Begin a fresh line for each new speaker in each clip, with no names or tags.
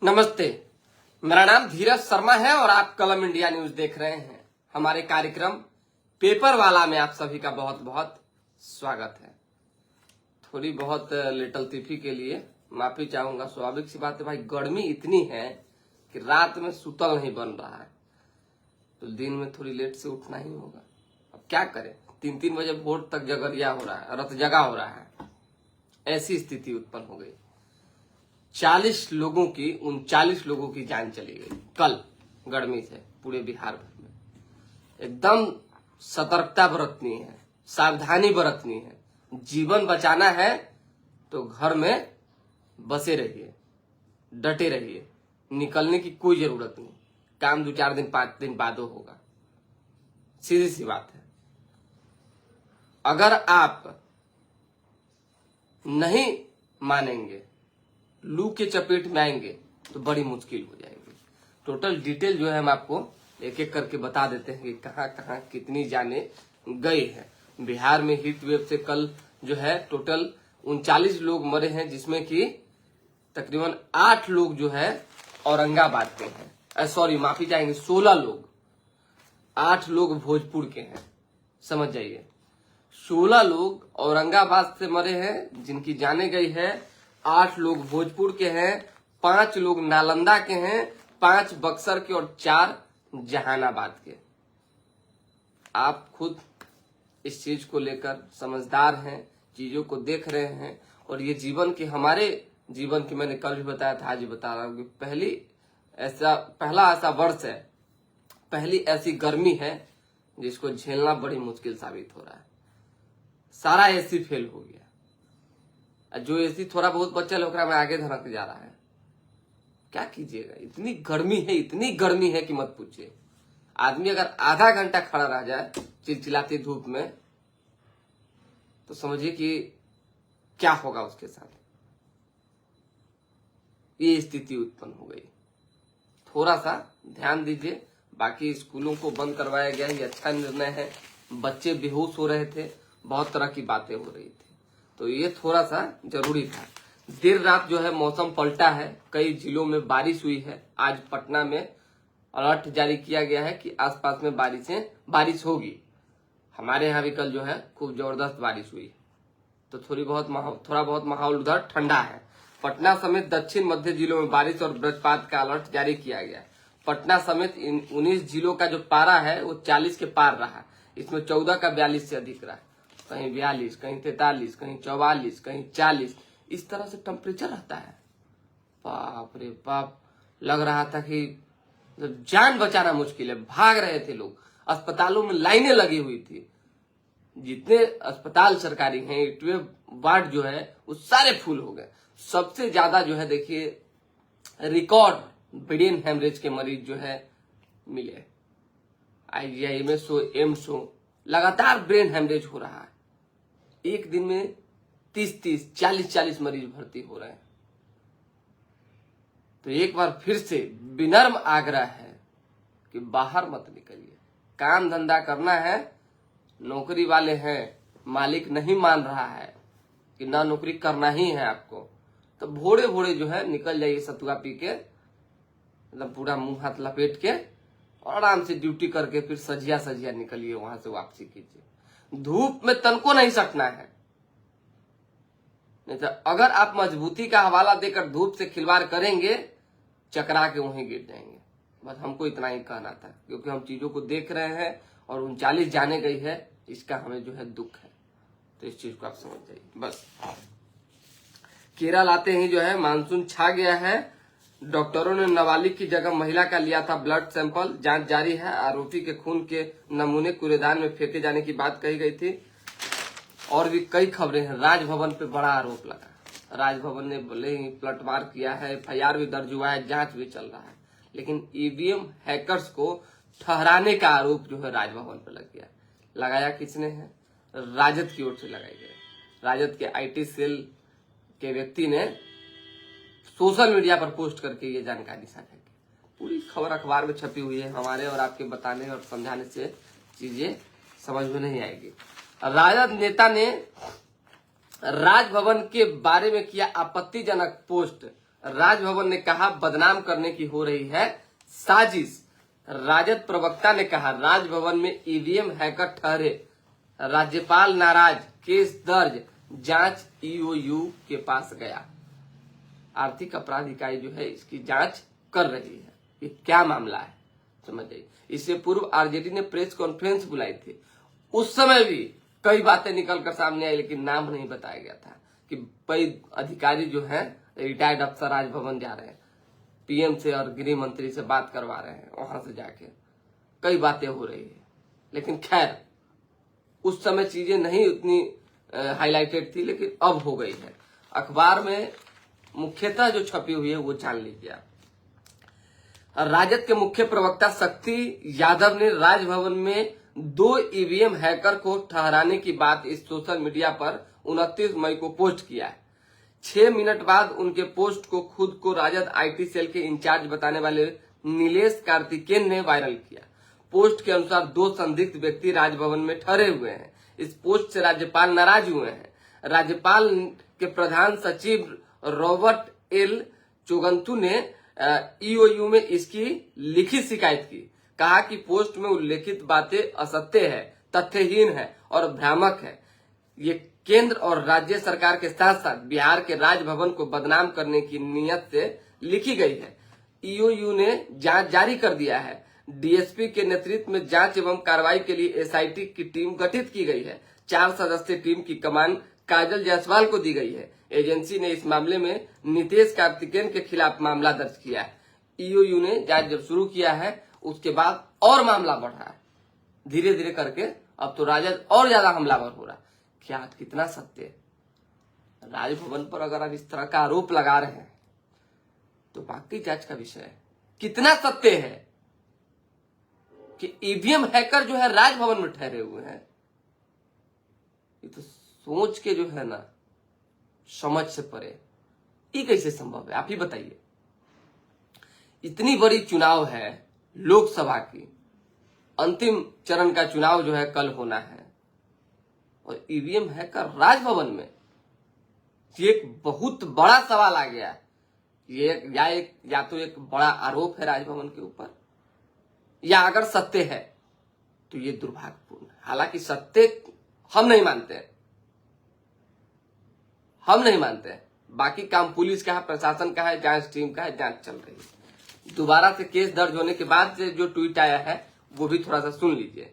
नमस्ते, मेरा नाम धीरज शर्मा है और आप कलम इंडिया न्यूज देख रहे हैं। हमारे कार्यक्रम पेपर वाला में आप सभी का बहुत बहुत स्वागत है। थोड़ी बहुत लेटलतीफी के लिए माफी चाहूंगा। स्वाभाविक सी बात है भाई, गर्मी इतनी है कि रात में सुतल नहीं बन रहा है, तो दिन में थोड़ी लेट से उठना ही होगा। अब क्या करें, 3-3 बजे भोर तक जगरिया हो रहा है, रत जगा हो रहा है। ऐसी स्थिति उत्पन्न हो गई। 39 लोगों की जान चली गई कल गर्मी से पूरे बिहार भर में। एकदम सतर्कता बरतनी है, सावधानी बरतनी है। जीवन बचाना है तो घर में बसे रहिए, डटे रहिए, निकलने की कोई जरूरत नहीं। काम 2-4 दिन 5 दिन बाद होगा, सीधी सी बात है। अगर आप नहीं मानेंगे, लू के चपेट में आएंगे तो बड़ी मुश्किल हो जाएगी। टोटल डिटेल जो है हम आपको एक एक करके बता देते हैं कि कहां कहां कितनी जाने गए हैं। बिहार में हीट वेव से कल जो है टोटल 39 लोग मरे हैं, जिसमें कि तकरीबन 8 लोग जो है औरंगाबाद के हैं। सॉरी, माफी चाहेंगे, 16 लोग, 8 लोग भोजपुर के हैं। समझ जाइए, 16 लोग औरंगाबाद से मरे हैं, जिनकी जाने गई है। 8 लोग भोजपुर के हैं, 5 लोग नालंदा के हैं, 5 बक्सर के और 4 जहानाबाद के। आप खुद इस चीज को लेकर समझदार हैं, चीजों को देख रहे हैं। और ये जीवन के, हमारे जीवन की, मैंने कल भी बताया था, आज भी बता रहा हूं कि पहला ऐसा वर्ष है, पहली ऐसी गर्मी है जिसको झेलना बड़ी मुश्किल साबित हो रहा है। सारा एसी फेल हो गया। जो एसी थोड़ा बहुत बचल ओकरा में आगे धड़क जा रहा है। क्या कीजिएगा, इतनी गर्मी है कि मत पूछिए। आदमी अगर आधा घंटा खड़ा रह जाए चिलचिलाती धूप में, तो समझिए कि क्या होगा उसके साथ। ये स्थिति उत्पन्न हो गई। थोड़ा सा ध्यान दीजिए। बाकी स्कूलों को बंद करवाया गया, ये अच्छा निर्णय है। बच्चे बेहोश हो रहे थे, बहुत तरह की बातें हो रही थी, तो ये थोड़ा सा जरूरी था। देर रात जो है मौसम पलटा है, कई जिलों में बारिश हुई है। आज पटना में अलर्ट जारी किया गया है कि आसपास में बारिश होगी। हमारे यहाँ भी कल जो है खूब जबरदस्त बारिश हुई, तो थोड़ा बहुत माहौल उधर ठंडा है। पटना समेत दक्षिण मध्य जिलों में बारिश और वज्रपात का अलर्ट जारी किया गया है। पटना समेत 19 जिलों का जो पारा है वो 40 के पार रहा। इसमें 14 का 42 से अधिक रहा। कहीं 42, कहीं 43, कहीं 44, कहीं 40, इस तरह से टेम्परेचर रहता है। बाप रे बाप, लग रहा था कि जान बचाना मुश्किल है। भाग रहे थे लोग, अस्पतालों में लाइनें लगी हुई थी। जितने अस्पताल सरकारी हैं, हीटवेव वार्ड जो है वो सारे फुल हो गए। सबसे ज्यादा जो है देखिए रिकॉर्ड ब्रेन हेमरेज के मरीज जो है मिले। IGI में एम्स लगातार ब्रेन हेमरेज हो रहा है। एक दिन में 30-30, 40-40 मरीज भर्ती हो रहे हैं। तो एक बार फिर से विनम्र आग्रह है कि बाहर मत निकलिए, काम धंधा करना है। नौकरी वाले हैं, मालिक नहीं मान रहा है कि ना नौकरी करना ही है आपको, तो भोरे भोरे जो है निकल जाइए सतुआ पी के, मतलब पूरा मुंह हाथ लपेट के, और आराम से ड्यूटी करके फिर सजिया निकलिए, वहां से वापसी कीजिए। धूप में तनको नहीं सकना है, नहीं तो अगर आप मजबूती का हवाला देकर धूप से खिलवाड़ करेंगे, चकरा के वहीं गिर जाएंगे। बस हमको इतना ही कहना था, क्योंकि हम चीजों को देख रहे हैं और 39 जाने गई है, इसका हमें जो है दुख है। तो इस चीज को आप समझ जाइए बस। केरल आते ही जो है मानसून छा गया है। डॉक्टरों ने नाबालिग की जगह महिला का लिया था ब्लड सैंपल, जांच जारी है। आरोपी के खून के नमूने कूड़ेदान में फेंके जाने की बात कही गई थी। और भी कई खबरें हैं। राजभवन पे बड़ा आरोप लगा। राजभवन ने भले ही पलटवार किया है, FIR भी दर्ज हुआ है, जांच भी चल रहा है, लेकिन EVM हैकर्स को ठहराने का आरोप जो है राजभवन पर लग गया। लगाया किसने है? राजद की ओर से लगाई गई। राजद के IT सेल के व्यक्ति ने सोशल मीडिया पर पोस्ट करके ये जानकारी साझा की। पूरी खबर अखबार में छपी हुई है। हमारे और आपके बताने और समझाने से चीजें समझ में नहीं आएगी। राजद नेता ने राजभवन के बारे में किया आपत्तिजनक पोस्ट। राजभवन ने कहा बदनाम करने की हो रही है साजिश। राजद प्रवक्ता ने कहा राजभवन में ईवीएम हैकर ठहरे, राज्यपाल नाराज, केस दर्ज, जांच ईओयू के पास गया। आर्थिक अपराध इकाई जो है इसकी जांच कर रही है। ये क्या मामला है समझ जाइए। इससे पूर्व आरजेडी ने प्रेस कॉन्फ्रेंस बुलाई थी, उस समय भी कई बातें निकलकर सामने आई, लेकिन नाम नहीं बताया गया था कि कई अधिकारी जो हैं रिटायर्ड अफसर राजभवन जा रहे हैं, पीएम से और गृह मंत्री से बात करवा रहे हैं, वहां से जाके कई बातें हो रही है। लेकिन खैर उस समय चीजें नहीं उतनी हाईलाइटेड थी, लेकिन अब हो गई है। अखबार में मुख्यतः जो छपी हुई है वो जान लीजिए आप। राजद के मुख्य प्रवक्ता शक्ति यादव ने राजभवन में 2 ईवीएम हैकर को ठहराने की बात इस सोशल मीडिया पर 29 मई को पोस्ट किया है। 6 मिनट बाद उनके पोस्ट को खुद को राजद आईटी सेल के इंचार्ज बताने वाले नीलेश कार्तिकेयन ने वायरल किया। पोस्ट के अनुसार 2 संदिग्ध व्यक्ति राजभवन में ठहरे हुए हैं। इस पोस्ट से राज्यपाल नाराज हुए हैं। राज्यपाल के प्रधान सचिव रॉबर्ट एल चोगंतु ने ईओयू में इसकी लिखित शिकायत की। कहा कि पोस्ट में उल्लेखित बातें असत्य है, तथ्यहीन है और भ्रामक है। ये केंद्र और राज्य सरकार के साथ साथ बिहार के राजभवन को बदनाम करने की नीयत से लिखी गई है। ईओयू ने जांच जारी कर दिया है। डीएसपी के नेतृत्व में जांच एवं कार्रवाई के लिए एसआईटी की टीम गठित की गई है। 4 सदस्यीय टीम की कमान काजल जायसवाल को दी गई है। एजेंसी ने इस मामले में नीलेश कार्तिकेयन के खिलाफ मामला दर्ज किया है। ईओयू ने जांच जब शुरू किया है उसके बाद और मामला बढ़ रहा है धीरे धीरे करके। अब तो राजद और ज्यादा हमलावर हो रहा है। क्या कितना सत्य है? राजभवन पर अगर आप इस तरह का आरोप लगा रहे हैं तो बाकी जांच का विषय है। कितना सत्य है कि ईवीएम हैकर जो है राजभवन में ठहरे हुए हैं? ये तो सोच के जो है ना समझ से परे। ये कैसे संभव है आप ही बताइए। इतनी बड़ी चुनाव है लोकसभा की, अंतिम चरण का चुनाव जो है कल होना है और ईवीएम हैकर राजभवन में, ये एक बहुत बड़ा सवाल आ गया। ये या तो एक बड़ा आरोप है राजभवन के ऊपर, या अगर सत्य है तो ये दुर्भाग्यपूर्ण है। हालांकि सत्य हम नहीं मानते हैं। बाकी काम पुलिस का है, प्रशासन का है, जांच टीम का है, जांच चल रही है। दोबारा से केस दर्ज होने के बाद से जो ट्वीट आया है वो भी थोड़ा सा सुन लीजिए।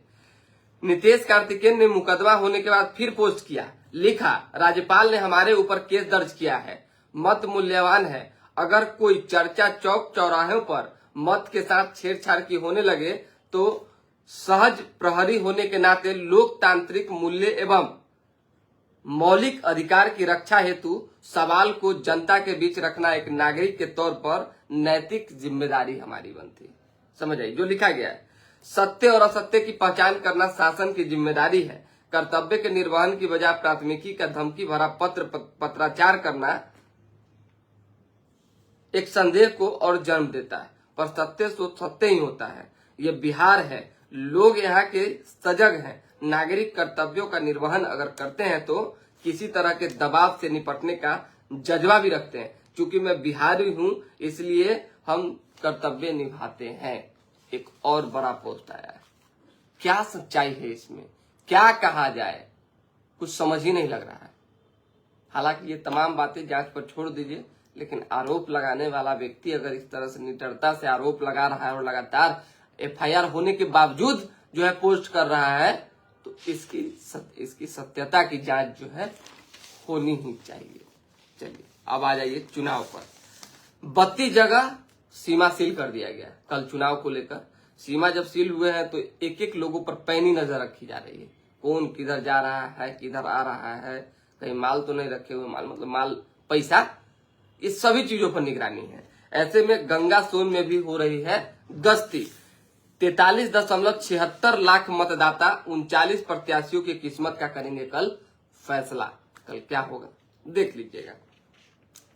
नीलेश कार्तिकेयन ने मुकदमा होने के बाद फिर पोस्ट किया, लिखा राज्यपाल ने हमारे ऊपर केस दर्ज किया है, मत मूल्यवान है। अगर कोई चर्चा चौक चौराहों पर मत के साथ छेड़छाड़ की होने लगे तो सहज प्रहरी होने के नाते लोकतांत्रिक मूल्य एवं मौलिक अधिकार की रक्षा हेतु सवाल को जनता के बीच रखना एक नागरिक के तौर पर नैतिक जिम्मेदारी हमारी बनती। समझ आइए जो लिखा गया है। सत्य और असत्य की पहचान करना शासन की जिम्मेदारी है। कर्तव्य के निर्वहन की बजाय प्राथमिकी का धमकी भरा पत्राचार करना एक संदेह को और जन्म देता है, पर सत्य तो सत्य ही होता है। ये बिहार है, लोग यहाँ के सजग हैं। नागरिक कर्तव्यों का निर्वहन अगर करते हैं तो किसी तरह के दबाव से निपटने का जज्बा भी रखते हैं। चूंकि मैं बिहारी हूं इसलिए हम कर्तव्य निभाते हैं। एक और बड़ा पोस्ट आया है। क्या सच्चाई है इसमें, क्या कहा जाए, कुछ समझ ही नहीं लग रहा है। हालांकि ये तमाम बातें जांच पर छोड़ दीजिए, लेकिन आरोप लगाने वाला व्यक्ति अगर इस तरह से निडरता से आरोप लगा रहा है और लगातार एफआईआर होने के बावजूद जो है पोस्ट कर रहा है तो इसकी सत्यता की जांच जो है होनी ही चाहिए। चलिए अब आ जाइए चुनाव पर। 32 जगह सीमा सील कर दिया गया कल चुनाव को लेकर। सीमा जब सील हुए हैं तो एक एक लोगों पर पैनी नजर रखी जा रही है। कौन किधर जा रहा है, किधर आ रहा है, कहीं माल तो नहीं रखे हुए, माल पैसा, इस सभी चीजों पर निगरानी है। ऐसे में गंगा सोन में भी हो रही है गश्ती। 43.76 लाख मतदाता 39 प्रत्याशियों की किस्मत का करेंगे कल फैसला। कल क्या होगा देख लीजिएगा।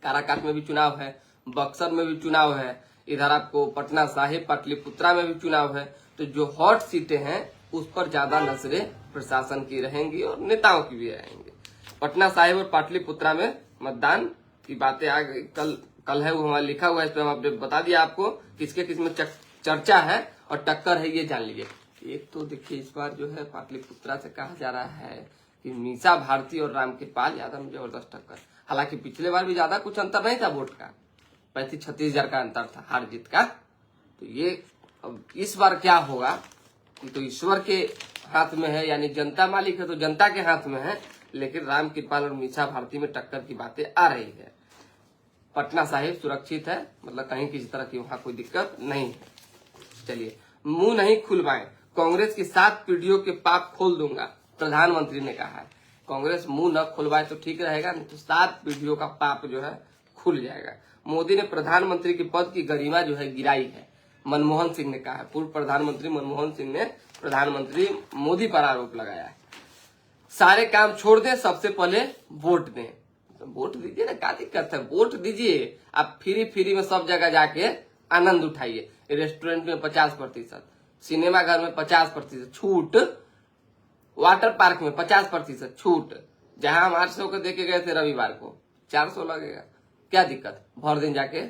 काराकाट में भी चुनाव है, बक्सर में भी चुनाव है, इधर आपको पटना साहिब पाटलिपुत्रा में भी चुनाव है। तो जो हॉट सीटें हैं उस पर ज्यादा नजरें प्रशासन की रहेंगी और नेताओं की भी रहेंगी। पटना साहिब और पाटलिपुत्रा में मतदान की बातें आ गई। कल है वो हमारा लिखा हुआ है, इस पर हम अपडेट बता दिया आपको किसके किसमें चर्चा है और टक्कर है, ये जान लीजिए। एक तो देखिए इस बार जो है पाटलिपुत्रा से कहा जा रहा है कि मीसा भारती और रामकृपाल यादव में जबरदस्त टक्कर। हालांकि पिछले बार भी ज्यादा कुछ अंतर नहीं था वोट का, 35-36 हजार का अंतर था हार जीत का। तो ये अब इस बार क्या होगा, तो ईश्वर के हाथ में है, यानी जनता मालिक है तो जनता के हाथ में है। लेकिन रामकृपाल और मीसा भारती में टक्कर की बातें आ रही है। पटना साहिब सुरक्षित है, मतलब कहीं किसी तरह की वहां कोई दिक्कत नहीं है। चलिए, मुंह नहीं खुलवाएं, कांग्रेस की 7 पीढ़ियों के पाप खोल दूंगा, प्रधानमंत्री ने कहा है। कांग्रेस मुंह न खुलवाए तो ठीक रहेगा, नहीं तो 7 पीढ़ियों का पाप जो है खुल जाएगा। मोदी ने प्रधानमंत्री के पद की गरिमा जो है गिराई है, मनमोहन सिंह ने कहा है। पूर्व प्रधानमंत्री मनमोहन सिंह ने प्रधानमंत्री मोदी पर आरोप लगाया है। सारे काम छोड़ दें, सबसे पहले वोट दें। तो वोट दीजिए ना, क्या दिक्कत है, वोट दीजिए। आप फ्री में सब जगह जाके आनंद उठाइए। रेस्टोरेंट में 50%, सिनेमा घर में 50% छूट, वाटर पार्क में 50% छूट। जहां हम 800 को देके गए थे रविवार को, 400 लगेगा, क्या दिक्कत। भर दिन जाके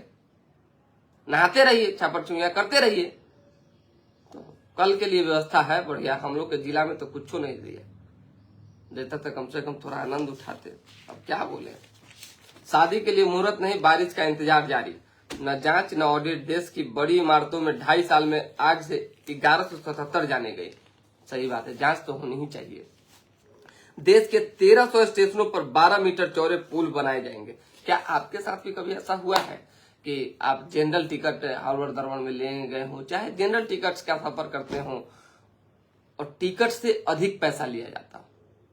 नहाते रहिए, छापड़ चुनिया करते रहिए। तो कल के लिए व्यवस्था है बढ़िया। हम लोग के जिला में तो कुछ नहीं दिया, देता तो कम से कम थोड़ा आनंद उठाते। अब क्या बोले, शादी के लिए मुहूर्त नहीं, बारिश का इंतजार जारी। न जांच न ऑडिट, देश की बड़ी इमारतों में 2.5 साल में आग से 1177 जाने गई। सही बात है, जांच तो होनी ही चाहिए। देश के 1300 स्टेशनों पर 12 मीटर चौड़े पुल बनाए जाएंगे। क्या आपके साथ भी कभी ऐसा हुआ है कि आप जनरल टिकट हावड़ दरबार में ले गए हो, चाहे जनरल टिकट का सफर करते हो और टिकट से अधिक पैसा लिया जाता हो?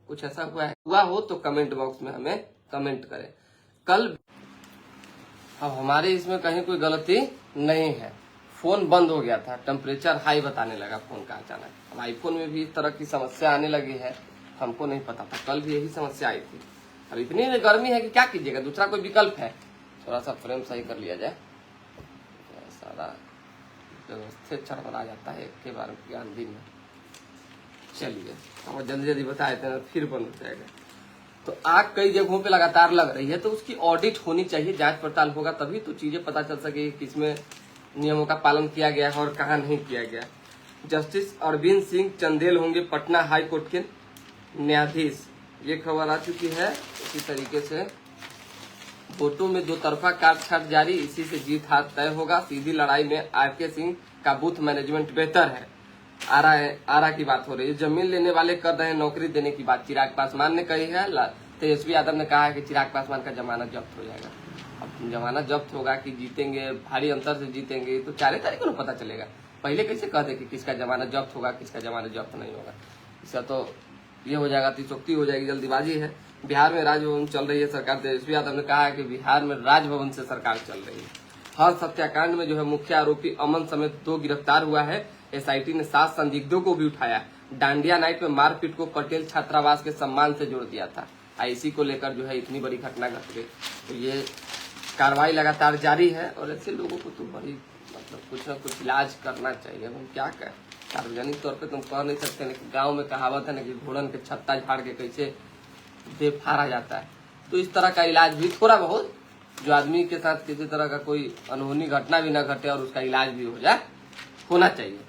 कुछ ऐसा हुआ हो तो कमेंट बॉक्स में हमें कमेंट करें। कल अब हमारे इसमें कहीं कोई गलती नहीं है, फोन बंद हो गया था, टेम्परेचर हाई बताने लगा फोन का अचानक। अब आईफोन में भी इस तरह की समस्या आने लगी है, हमको नहीं पता था, कल भी यही समस्या आई थी। अब इतनी गर्मी है कि क्या कीजिएगा, दूसरा कोई विकल्प है। थोड़ा सा फ्रेम सही कर लिया जाए, सारा व्यवस्थित चढ़ आ जाता है एक के बार गांधी में। चलिए, और जल्दी जल्दी बता देते हैं, फिर बंद हो जाएगा। तो आग कई जगहों पे लगातार लग रही है, तो उसकी ऑडिट होनी चाहिए, जांच पड़ताल होगा तभी तो चीजें पता चल सके किसमें नियमों का पालन किया गया है और कहाँ नहीं किया गया। जस्टिस अरविंद सिंह चंदेल होंगे पटना हाई कोर्ट के न्यायाधीश, ये खबर आ चुकी है। इसी तरीके से वोटों में 2 तरफा काटछाट जारी, इसी से जीत हाथ तय होगा। सीधी लड़ाई में आरके सिंह का बूथ मैनेजमेंट बेहतर है। आरा की बात हो रही है। जमीन लेने वाले कर रहे हैं नौकरी देने की बात, चिराग पासवान ने कही है। तेजस्वी यादव ने कहा है कि चिराग पासवान का जमानत जब्त हो जाएगा। अब जमानत जब्त होगा कि जीतेंगे, भारी अंतर से जीतेंगे, तो 4 तारीख को पता चलेगा। पहले कैसे कह दे कि किसका जमानत जब्त होगा, किसका जमानत जब्त नहीं होगा। इसका तो ये हो जाएगा, तिचोक्ति हो जाएगी, जल्दीबाजी है। बिहार में राजभवन चल रही है सरकार, तेजस्वी यादव ने कहा है कि बिहार में राजभवन से सरकार चल रही है। हर हत्याकांड में जो है मुख्य आरोपी अमन समेत 2 गिरफ्तार हुआ है। एसआईटी ने 7 संदिग्धों को भी उठाया। डांडिया नाइट में मारपीट को पटेल छात्रावास के सम्मान से जोड़ दिया था। इसी को लेकर जो है इतनी बड़ी घटना घट गई। तो ये कार्रवाई लगातार जारी है और ऐसे लोगों को तो बड़ी मतलब कुछ न कुछ इलाज करना चाहिए। हम क्या कहें, सार्वजनिक तौर पे तुम कह नहीं सकते, लेकिन गाँव में कहावत है ना कि घोड़न के छत्ता झाड़ के कैसे दे फाड़ा जाता है। तो इस तरह का इलाज भी थोड़ा बहुत, जो आदमी के साथ किसी तरह का कोई अनहोनी घटना भी न घटे और उसका इलाज भी हो जाए, होना चाहिए।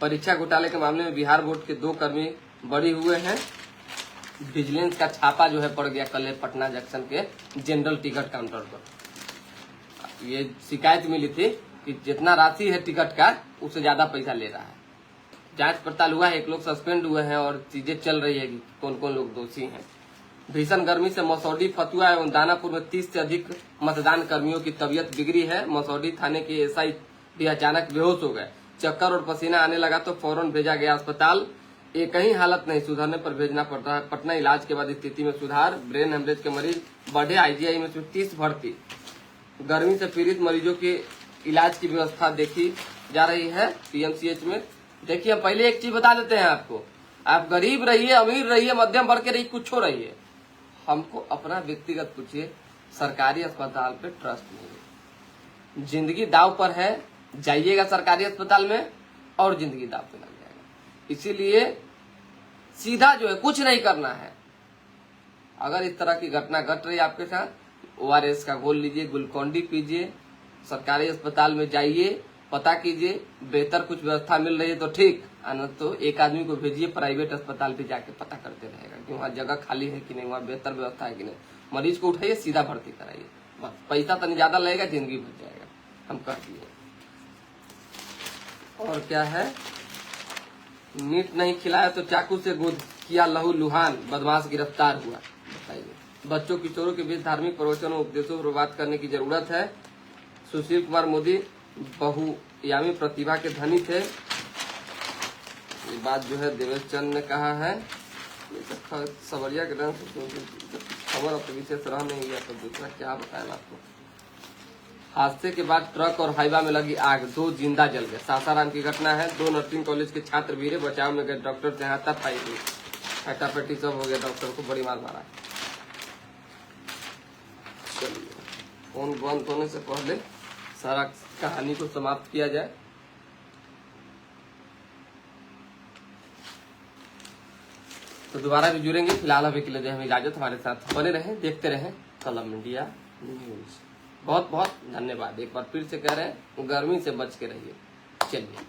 परीक्षा घोटाले के मामले में बिहार बोर्ड के 2 कर्मी बरी हुए हैं। विजिलेंस का छापा जो है पड़ गया कल पटना जंक्शन के जनरल टिकट काउंटर पर। ये शिकायत मिली थी कि जितना राशि है टिकट का उससे ज्यादा पैसा ले रहा है। जांच पड़ताल हुआ है, 1 लोग सस्पेंड हुए हैं और चीजें चल रही है कि कौन कौन लोग दोषी हैं। भीषण गर्मी से मसौडी, फतुहा एवं दानापुर में 30 से अधिक मतदान कर्मियों की तबीयत बिगड़ी है। मसौडी थाने के एसआई भी अचानक बेहोश हो गए। चक्कर और पसीना आने लगा तो फौरन भेजा गया अस्पताल। एक ही हालत नहीं सुधरने पर भेजना पड़ता है पटना। इलाज के बाद स्थिति में सुधार। ब्रेन हेमरेज के मरीज बढ़े, आईजीआई में 30 भर्ती। गर्मी से पीड़ित मरीजों के इलाज की व्यवस्था देखी जा रही है पीएमसीएच में। देखिए, हम पहले एक चीज बता देते हैं आपको, आप गरीब रहिए, अमीर रहिए, मध्यम वर्ग के रहिए, कुछ हो रहिए, हमको अपना व्यक्तिगत पूछिए, सरकारी अस्पताल पे ट्रस्ट नहीं है। जिंदगी दाव पर है, जाइएगा सरकारी अस्पताल में और जिंदगी दाव पे लग जाएगा। इसीलिए सीधा जो है कुछ नहीं करना है। अगर इस तरह की घटना घट रही है आपके साथ, ORS का घोल लीजिए, ग्लूकोन-डी पीजिए, सरकारी अस्पताल में जाइए, पता कीजिए, बेहतर कुछ व्यवस्था मिल रही है तो ठीक, न तो एक आदमी को भेजिए प्राइवेट अस्पताल पे जाके पता करते रहेगा कि वहाँ जगह खाली है कि नहीं, वहाँ बेहतर व्यवस्था है कि नहीं। मरीज को उठाइए, सीधा भर्ती कराइए, बस पैसा तो नहीं ज्यादा लगेगा, जिंदगी बच जाएगा, हम कह दिए। और क्या है, मीट नहीं खिलाया तो चाकू से गोद किया लहू लुहान, बदमाश गिरफ्तार हुआ। बताइए, बच्चों किशोरों के बीच धार्मिक प्रवचनों उपदेशों पर बात करने की जरूरत है। सुशील कुमार मोदी बहुयामी प्रतिभा के धनी थे, ये बात जो है देवेश चंद ने कहा है। सवरिया के खबर अब विशेष रह नहीं गया, तो दूसरा क्या बताया आपको। हादसे के बाद ट्रक और हाईवा में लगी आग, 2 जिंदा जल गए। सासाराम की घटना है, 2 नर्सिंग कॉलेज के छात्र वीरे बचाव में गए, डॉक्टर से हाथापाई हुई, हटापटी सब हो गया, डॉक्टर को बड़ी मार मारा। चलिए, फोन बंद होने से पहले सारा कहानी को समाप्त किया जाए। तो दोबारा भी जुड़ेंगे, फिलहाल अभी के लिए हमें इजाजत, हमारे साथ बने रहें, देखते रहें कलम इंडिया न्यूज। बहुत बहुत धन्यवाद। एक बार फिर से कह रहे हैं, गर्मी से बच के रहिए। चलिए।